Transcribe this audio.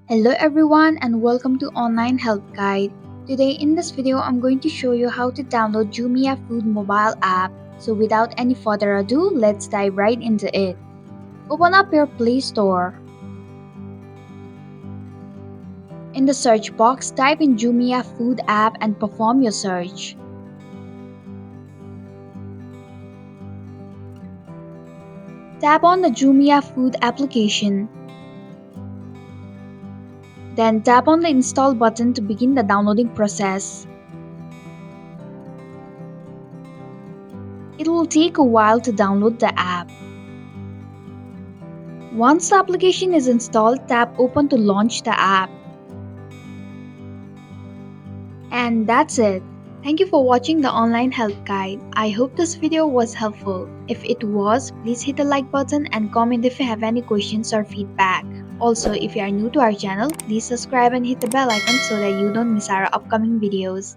Hello everyone and welcome to Online Help Guide. Today in this video I'm going to show you how to download Jumia Food mobile app. So without any further ado, let's dive right into it. Open up your Play Store. In the search box, type in Jumia Food app and perform your search. Tap on the Jumia Food application. Then tap on the install button to begin the downloading process. It will take a while to download the app. Once the application is installed, tap Open to launch the app. And that's it. Thank you for watching the online help guide. I hope this video was helpful. If it was, please hit the like button and comment if you have any questions or feedback. Also, if you are new to our channel, please subscribe and hit the bell icon so that you don't miss our upcoming videos.